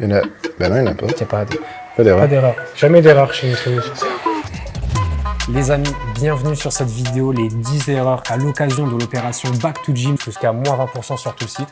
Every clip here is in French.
Il y en a... Bah non, il n'y en a pas. Il n'y a pas Pas d'erreur. pas d'erreur. Jamais d'erreur chez Nutrimus. Les amis, bienvenue sur cette vidéo, les 10 erreurs à l'occasion de l'opération Back to Gym, jusqu'à moins 20% sur tout le site.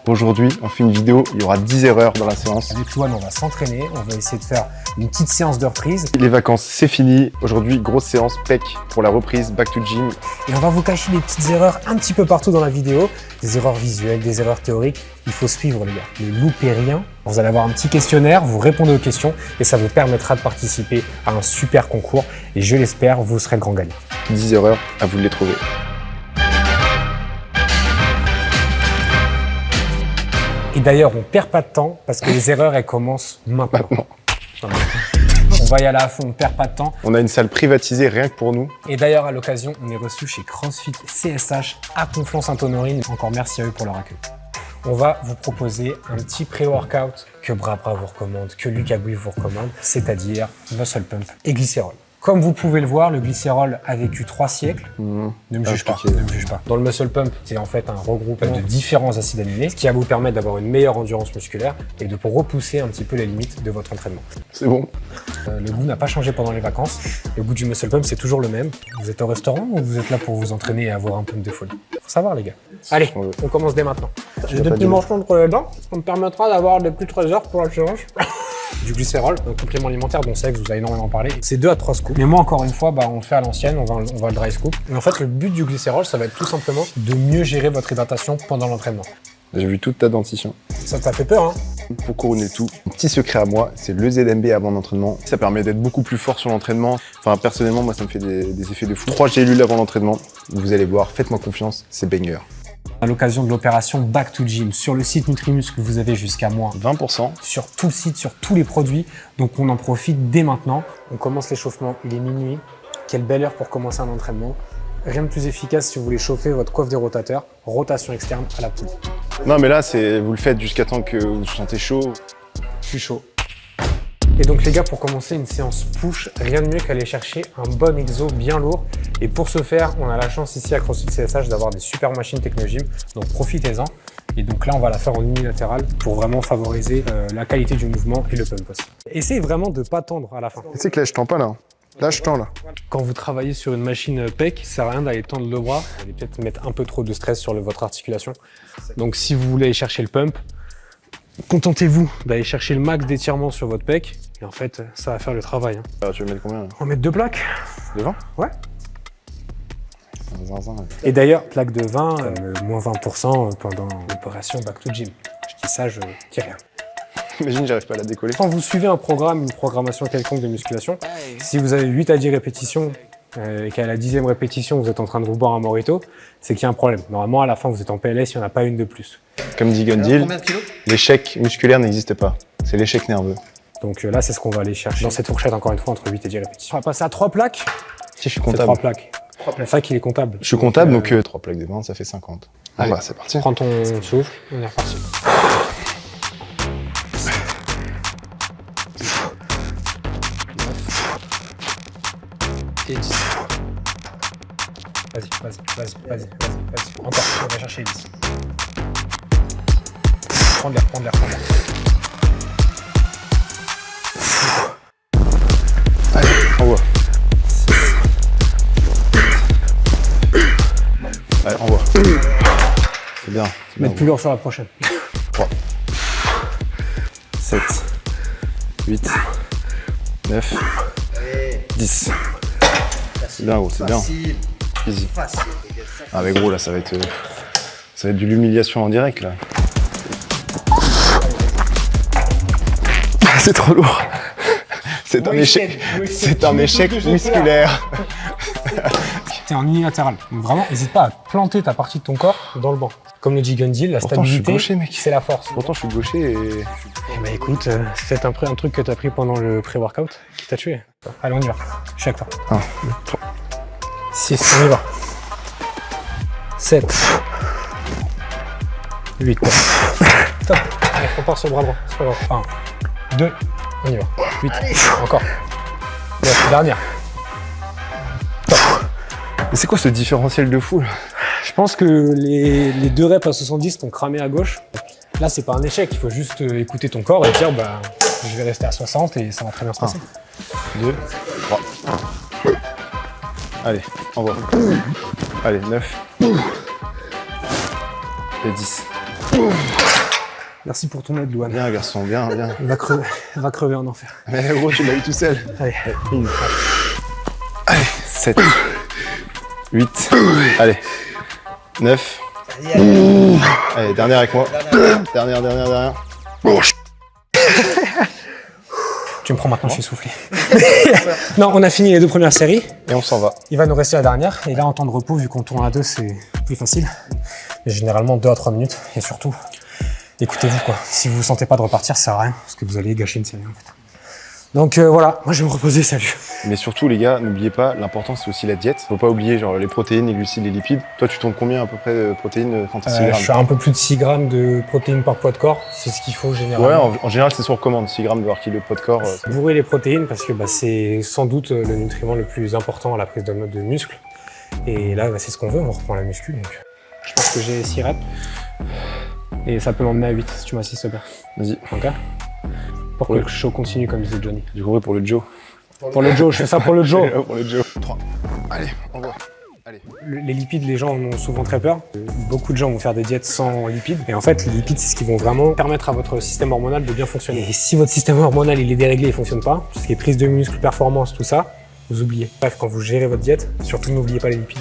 Aujourd'hui, on fait une vidéo, il y aura 10 erreurs dans la séance. Avec Loan, on va s'entraîner, on va essayer de faire une petite séance de reprise. Les vacances, c'est fini. Aujourd'hui, grosse séance PEC pour la reprise Back to Gym. Et on va vous cacher des petites erreurs un petit peu partout dans la vidéo. Des erreurs visuelles, des erreurs théoriques. Il faut suivre les gars, ne loupez rien. Vous allez avoir un petit questionnaire, vous répondez aux questions et ça vous permettra de participer à un super concours. Et je l'espère, vous serez le grand gagnant. 10 erreurs, à vous de les trouver. Et d'ailleurs, on perd pas de temps parce que les erreurs, elles commencent maintenant. On va y aller à fond, on perd pas de temps. On a une salle privatisée rien que pour nous. Et d'ailleurs, à l'occasion, on est reçu chez CrossFit CSH à Conflans-Sainte-Honorine. Encore merci à eux pour leur accueil. On va vous proposer un petit pré-workout que Brabra vous recommande, que Lucas Bouy vous recommande, c'est-à-dire muscle pump et glycérol. Comme vous pouvez le voir, le glycérol a vécu 3 siècles. Ne me juge pas, ne me juge pas. Dans le muscle pump, c'est en fait un regroupement de différents acides aminés, ce qui va vous permettre d'avoir une meilleure endurance musculaire et de repousser un petit peu les limites de votre entraînement. C'est bon. Le goût n'a pas changé pendant les vacances. Le goût du muscle pump, c'est toujours le même. Vous êtes au restaurant ou vous êtes là pour vous entraîner et avoir un pump de folie? Faut savoir les gars. Allez, on commence dès maintenant. J'ai des petits morceaux entre les dents. Ça me permettra d'avoir des plus de 3 heures pour la séance. Du glycérol, un complément alimentaire dont Sex vous a énormément parlé. C'est 2 à 3 scoops. Mais moi, encore une fois, on le fait à l'ancienne, on va le dry scoop. Et en fait, le but du glycérol, ça va être tout simplement de mieux gérer votre hydratation pendant l'entraînement. J'ai vu toute ta dentition. Ça t'a fait peur, hein? Pour couronner le tout, un petit secret à moi, c'est le ZMB avant l'entraînement. Ça permet d'être beaucoup plus fort sur l'entraînement. Enfin, personnellement, moi, ça me fait des effets de fou. 3 gélules avant l'entraînement. Vous allez voir, faites-moi confiance, c'est banger. À l'occasion de l'opération Back to Gym, sur le site Nutrimuscle, vous avez jusqu'à moins 20%. sur tout le site, sur tous les produits. Donc on en profite dès maintenant. On commence l'échauffement, il est minuit. Quelle belle heure pour commencer un entraînement. Rien de plus efficace si vous voulez chauffer votre coiffe des rotateurs. Rotation externe à la poule. Non, mais là, vous le faites jusqu'à temps que vous vous sentez chaud. Je suis chaud. Et donc les gars, pour commencer une séance push, rien de mieux qu'aller chercher un bon exo bien lourd. Et pour ce faire, on a la chance ici à CrossFit CSH d'avoir des super machines Technogym, donc profitez-en. Et donc là, on va la faire en unilatéral pour vraiment favoriser la qualité du mouvement et le pump aussi. Essayez vraiment de ne pas tendre à la fin. Tu sais que là, je tends pas là. Là, je tends là. Quand vous travaillez sur une machine PEC, ça sert à rien d'aller tendre le bras. Vous allez peut-être mettre un peu trop de stress sur votre articulation. Donc si vous voulez aller chercher le pump, contentez-vous d'aller chercher le max d'étirement sur votre pec et en fait ça va faire le travail. Hein. Alors, tu veux mettre combien là? On va mettre 2 plaques. De 20? Ouais. Et d'ailleurs, plaque de 20, moins 20% pendant l'opération Back to Gym. Je dis ça, je dis rien. Imagine, j'arrive pas à la décoller. Quand vous suivez un programme, une programmation quelconque de musculation, si vous avez 8 à 10 répétitions et qu'à la 10e répétition vous êtes en train de vous boire un Morito, c'est qu'il y a un problème. Normalement, à la fin, vous êtes en PLS, il n'y en a pas une de plus. Comme dit Gundil, l'échec musculaire n'existe pas. C'est l'échec nerveux. Donc là, c'est ce qu'on va aller chercher dans cette fourchette, encore une fois, entre 8 et 10 répétitions. On va passer à 3 plaques. Si je suis C'est comptable. 3 plaques. C'est vrai qu'il est comptable. Je suis comptable, donc 3 plaques de 20, ça fait 50. Allez, c'est parti. Prends ton souffle, on est reparti. Et 10. Vas-y. Encore, on va chercher 10. Prends de l'air. Allez, envoie. Allez, envoie. C'est bien. Mettre plus lourd sur la prochaine. 3, 7, 8, 9, 10. C'est bien, gros, c'est bien. Easy. Ah, mais gros, là, ça va être de l'humiliation en direct, là. C'est trop lourd. C'est un échec. C'est un échec musculaire. T'es en unilatéral. Donc vraiment, n'hésite pas à planter ta partie de ton corps dans le banc. Comme le dit Gundil, la Pourtant, je suis stabilité, gaucher, mec. c'est la force. Pourtant, je suis gaucher et... Eh ben écoute, c'est peut-être un truc que t'as pris pendant le pré-workout qui t'a tué. Allez, on y va. Je suis avec toi. 1, 3, 6, on y va. 7, 8, top. Allez, on part sur le bras droit, c'est pas grave. 1, 2, on y va. 8, encore. 9, dernière. Mais c'est quoi ce différentiel de fou, là? Je pense que les 2 reps à 70 t'ont cramé à gauche. Là, c'est pas un échec, il faut juste écouter ton corps et dire bah, je vais rester à 60 et ça va très bien se passer. 2, 3. Allez, envoie. Allez, 9. Et 10. Merci pour ton aide, Louane. Bien, garçon, bien, bien. Elle va crever en enfer. Mais gros, tu l'as eu tout seul. Allez. Allez, 7. 8. Allez. 9. Allez, dernière avec moi. Dernière. Tu me prends maintenant, je suis soufflé. Non, on a fini les 2 premières séries. Et on s'en va. Il va nous rester la dernière. Et là, en temps de repos, vu qu'on tourne à 2, c'est plus facile. Mais généralement 2 à 3 minutes. Et surtout, écoutez-vous quoi. Si vous vous sentez pas de repartir, ça sert à rien. Parce que vous allez gâcher une série en fait. Donc voilà, moi je vais me reposer, salut. Mais surtout les gars, n'oubliez pas, l'important c'est aussi la diète. Faut pas oublier genre les protéines, les glucides, les lipides. Toi tu tournes combien à peu près de protéines quand t'es 6 grammes? Je suis à un peu plus de 6 grammes de protéines par poids de corps. C'est ce qu'il faut généralement. Ouais, en général c'est ce qu'on recommande, 6 grammes par kilo de poids de corps. Bourrer les protéines parce que bah, c'est sans doute le nutriment le plus important à la prise de muscle. Et là, bah, c'est ce qu'on veut, on reprend la muscu. Donc je pense que j'ai 6 reps. Et ça peut m'emmener à 8 si tu m'assistes bien. Vas-y. Ok. Pour que le show continue comme disait Johnny. Du coup, pour le Joe. Pour le Joe, je fais ça pour le Joe. Pour le Joe. 3. Allez, on voit. Allez. Les lipides, les gens en ont souvent très peur. Beaucoup de gens vont faire des diètes sans lipides. Et en fait, les lipides, c'est ce qui vont vraiment permettre à votre système hormonal de bien fonctionner. Et si votre système hormonal il est déréglé et ne fonctionne pas, tout ce qui est prise de muscle, performance, tout ça, vous oubliez. Bref, quand vous gérez votre diète, surtout n'oubliez pas les lipides.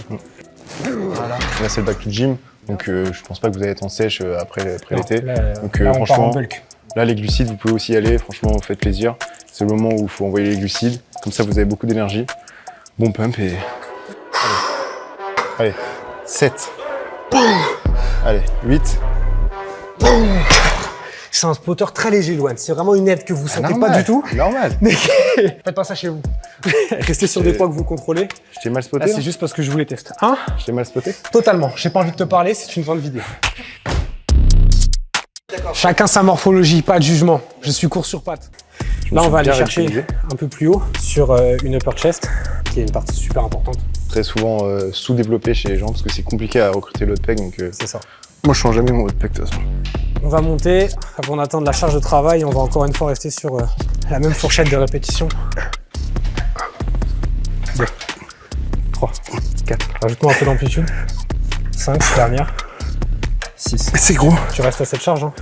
Voilà. Là, c'est le back to gym. Donc, je pense pas que vous allez être en sèche après l'été. Donc, là, on part en franchement, bulk. là, les glucides, vous pouvez aussi y aller. Franchement, vous faites plaisir. C'est le moment où il faut envoyer les glucides. Comme ça, vous avez beaucoup d'énergie. Bon pump et... Allez. 7. Allez, 8. C'est un spotter très léger, Louane. C'est vraiment une aide que vous sentez Normal, pas du tout. Normal. Mais faites pas ça chez vous. Restez sur des poids que vous contrôlez. Je t'ai mal spoté. Là, c'est juste parce que je vous les teste. Hein? Je t'ai mal spoté. Totalement. J'ai pas envie de te parler, c'est une fin de vidéo. Chacun sa morphologie, pas de jugement. Je suis court sur pattes. Là, on va aller chercher un peu plus haut sur une upper chest, qui est une partie super importante. Très souvent sous-développé chez les gens parce que c'est compliqué à recruter l'autre pec. Donc, c'est ça. Moi, je change jamais mon haut pec de toute façon. On va monter avant d'attendre la charge de travail. On va encore une fois rester sur la même fourchette de répétition. 2, 3, 4. Rajoute-moi un peu d'amplitude. 5, dernière. 6. C'est gros. Tu restes à cette charge. Hein.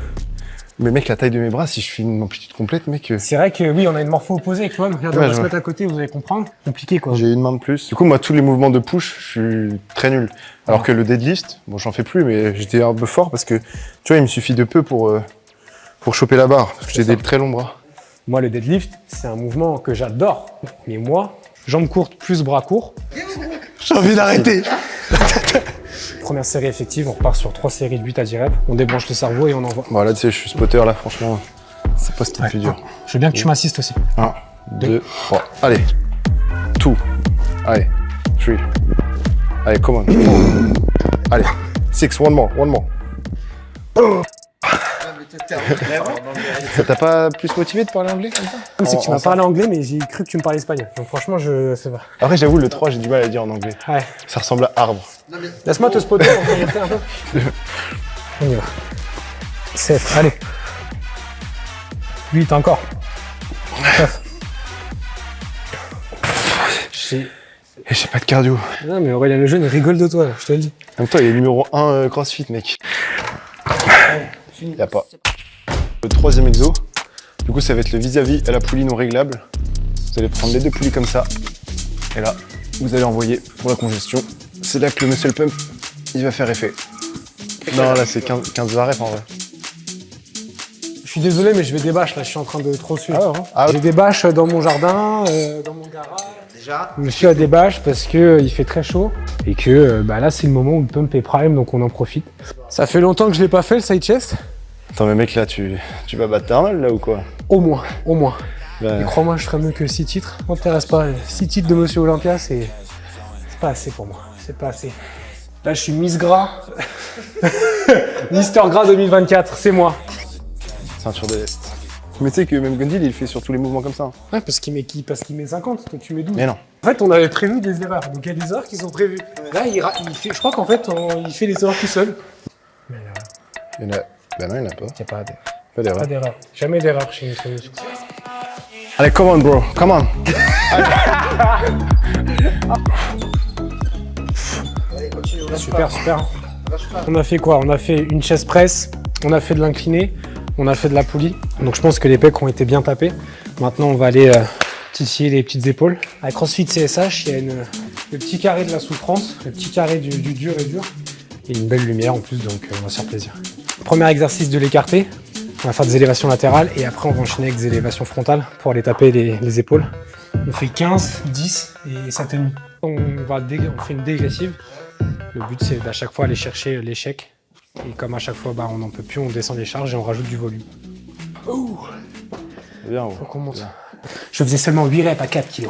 Mais mec, la taille de mes bras, si je fais une amplitude complète, mec... C'est vrai que oui, on a une morpho opposée avec toi. Regarde, on va se mettre à côté, vous allez comprendre. Compliqué quoi. J'ai une main de plus. Du coup, moi, tous les mouvements de push, je suis très nul. Alors que le deadlift, bon, j'en fais plus, mais j'étais un peu fort parce que, tu vois, il me suffit de peu pour choper la barre. Parce que j'ai des très longs bras. Moi, le deadlift, c'est un mouvement que j'adore. Mais moi, jambes courtes plus bras courts. J'ai envie d'arrêter. Première série effective, on repart sur 3 séries de 8 à 10 reps. On débranche le cerveau et on envoie. Bon, là, tu sais, je suis spotter, là, franchement, c'est pas ce qui est plus dur. Je veux bien que tu m'assistes aussi. 1, 2, 3. Allez. 2. Allez. 3. Allez, come on. 4. Allez. 6. One more. Ça t'a pas plus motivé de parler anglais comme ça? C'est que tu m'as parlé anglais, mais j'ai cru que tu me parlais espagnol. Donc franchement, je sais pas. Après, j'avoue, le 3, j'ai du mal à le dire en anglais. Ouais. Ça ressemble à arbre. Laisse-moi te spotter pour commenter un peu. On y va. 7, allez. 8 encore. 9. J'ai pas de cardio. Non mais Aurélien Lejeune, il rigole de toi, là, je te le dis. En même temps, il est numéro 1 CrossFit, mec. Y a pas. Le 3e exo, du coup, ça va être le vis-à-vis à la poulie non réglable. Vous allez prendre les 2 poulies comme ça. Et là, vous allez envoyer pour la congestion. C'est là que le muscle pump, il va faire effet. Non, là, c'est 15 arrêts en vrai. Je suis désolé, mais je vais des bâches, là, je suis en train de trop suivre. Ah, J'ai des bâches dans mon jardin, dans mon garage. Déjà. Je suis à des bâches parce que il fait très chaud et que bah là, c'est le moment où le pump est prime, donc on en profite. Ça fait longtemps que je l'ai pas fait, le side chest. Attends, mais mec, là, tu vas battre Arnold, là, ou quoi? Au moins, au moins. Bah... Et crois-moi, je ferai mieux que 6 titres. M'intéresse pas. 6 titres de Monsieur Olympia, c'est pas assez pour moi. C'est pas assez. Là, je suis Miss Gras. Mister Gras 2024, c'est moi. Ceinture de l'Est. Mais tu sais que même Gundil, il fait sur tous les mouvements comme ça. Ouais, parce qu'il met 50, toi tu mets 12. Mais non. En fait, on avait prévu des erreurs. Donc il y a des erreurs qui sont prévues. Là, il fait, je crois qu'en fait, il fait les erreurs tout seul. Il y en a Bah non, il n'y en a pas. Il n'y a pas d'erreur. Pas d'erreur. Pas d'erreur. Jamais d'erreur chez Nutrimuscle. Allez, come on, bro. Come on. Super, super. On a fait quoi? On a fait une chaise presse, on a fait de l'incliné, on a fait de la poulie. Donc je pense que les pecs ont été bien tapés. Maintenant, on va aller titiller les petites épaules. À CrossFit CSH, il y a le petit carré de la souffrance, le petit carré du dur et dur. Et une belle lumière en plus, donc on va se faire plaisir. Premier exercice de l'écarté. On va faire des élévations latérales et après on va enchaîner avec des élévations frontales pour aller taper les épaules. On fait 15, 10 et ça tenue. On fait une dégressive. Le but c'est d'à chaque fois aller chercher l'échec. Et comme à chaque fois on n'en peut plus, on descend les charges et on rajoute du volume. Ouh. Bien, Faut qu'on monte. Bien. Je faisais seulement 8 reps à 4 kg.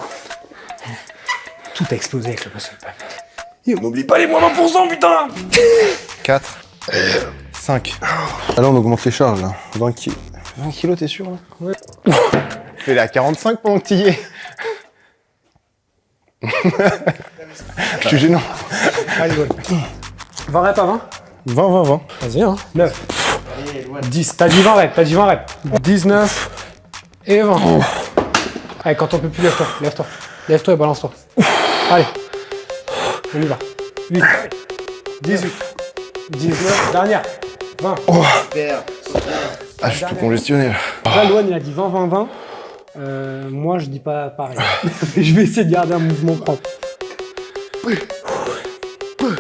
Tout a explosé avec le muscle pump. Et on n'oublie pas les moins 20%, putain. 4, 5. Ah là, on augmente les charges, là. 20 kilos, t'es sûr, là? Ouais. Fais-les à 45 pendant que t'y es. Je suis gênant. Allez, bon. 20 reps à 20. 20. Vas-y, hein. 9. 10. T'as dit 20 reps, 19 et 20. Oh. Allez, quand on peut plus, lève-toi. Lève-toi et balance-toi. Allez. On y va. 8. 18. 19. Dernière. 20. Oh. Ah, je suis tout congestionné, là. Là, Loan, il a dit 20. Moi, je dis pas pareil. Je vais essayer de garder un mouvement propre.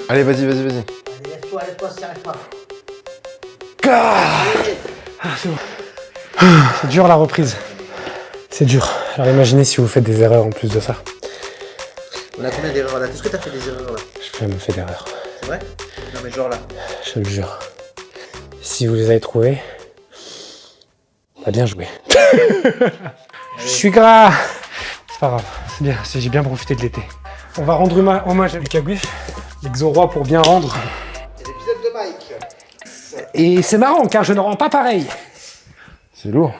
Allez, vas-y. Allez, lève-toi, si t'arrives pas. C'est bon. C'est dur la reprise. C'est dur. Alors imaginez si vous faites des erreurs en plus de ça. On a combien d'erreurs là? Est-ce que t'as fait des erreurs là? Je vais me faire d'erreurs. C'est vrai? Non mais genre là. Je le jure. Si vous les avez trouvés, t'as bien joué. Je suis gras. C'est pas grave. C'est bien. J'ai bien profité de l'été. On va rendre hommage à Lucas Guif, l'ex-roi pour bien rendre. C'est l'épisode de Mike. Et c'est marrant car je ne rends pas pareil. C'est lourd.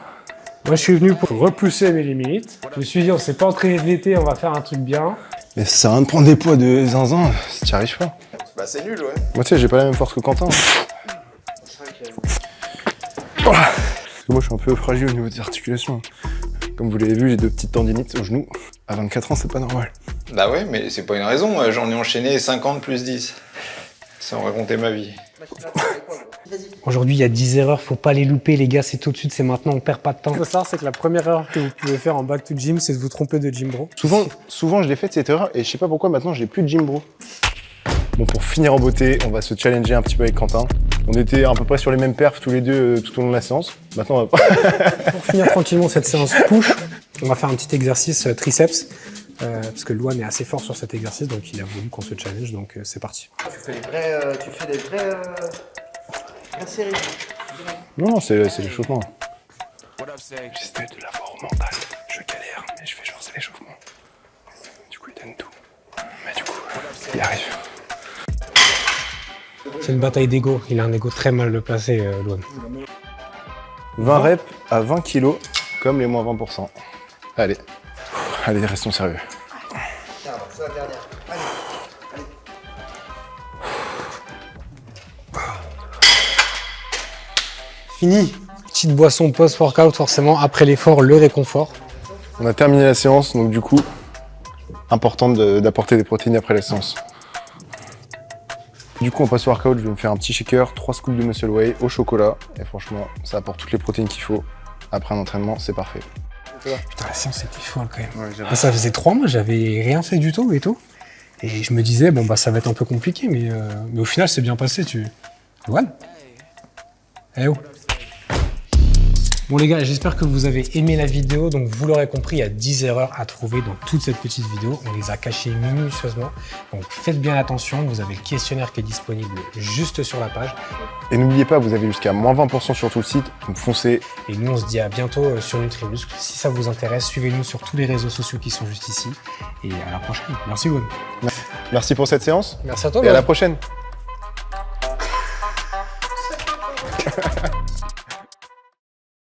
Moi, je suis venu pour repousser mes limites. Je me suis dit, on s'est pas entraîné l'été, on va faire un truc bien. Mais ça sert à rien de prendre des poids de zinzin si t'y arrives pas. Bah c'est nul, ouais. Moi, tu sais, j'ai pas la même force que Quentin. Parce que moi, je suis un peu fragile au niveau des articulations. Comme vous l'avez vu, j'ai 2 petites tendinites au genou. À 24 ans, c'est pas normal. Bah ouais, mais c'est pas une raison. J'en ai enchaîné 50 plus 10. Sans raconter ma vie. Aujourd'hui, il y a 10 erreurs, faut pas les louper, les gars, c'est tout de suite, c'est maintenant, on perd pas de temps. Ce qu'il faut savoir, c'est que la première erreur que vous pouvez faire en back to gym, c'est de vous tromper de gym bro. Souvent, je l'ai faite cette erreur et je sais pas pourquoi maintenant j'ai plus de gym bro. Bon, pour finir en beauté, on va se challenger un petit peu avec Quentin. On était à peu près sur les mêmes perfs tous les deux tout au long de la séance. Maintenant, on va pas. Pour finir tranquillement cette séance push, on va faire un petit exercice triceps. Parce que Loan est assez fort sur cet exercice, donc il a voulu qu'on se challenge, donc c'est parti. Tu fais des vraies séries. Non, c'est l'échauffement. J'essaie de l'avoir au mental. Je galère, mais je fais genre c'est l'échauffement. Du coup, il donne tout. Mais du coup, il arrive. C'est une bataille d'ego. Il a un ego très mal placé, Loan. 20 reps à 20 kilos, comme les moins 20%. Allez. Allez, restons sérieux. Tiens, c'est la dernière. Allez. Fini. Petite boisson post-workout, forcément. Après l'effort, le réconfort. On a terminé la séance, donc du coup, important d'apporter des protéines après la séance. Du coup, on passe au workout, je vais me faire un petit shaker, 3 scoops de muscle whey au chocolat. Et franchement, ça apporte toutes les protéines qu'il faut. Après un entraînement, c'est parfait. Putain, la séance était folle quand même. Ouais, ça faisait 3 mois, j'avais rien fait du tout et tout. Et je me disais, bon bah ça va être un peu compliqué, mais au final, c'est bien passé. Loan ? Eh oh. Bon les gars, j'espère que vous avez aimé la vidéo. Donc vous l'aurez compris, il y a 10 erreurs à trouver dans toute cette petite vidéo. On les a cachées minutieusement. Donc faites bien attention, vous avez le questionnaire qui est disponible juste sur la page. Et n'oubliez pas, vous avez jusqu'à moins 20% sur tout le site, donc foncez. Et nous, on se dit à bientôt sur Nutrimuscle. Si ça vous intéresse, suivez-nous sur tous les réseaux sociaux qui sont juste ici. Et à la prochaine. Merci Loan. Merci pour cette séance. Merci à toi. Et à la prochaine.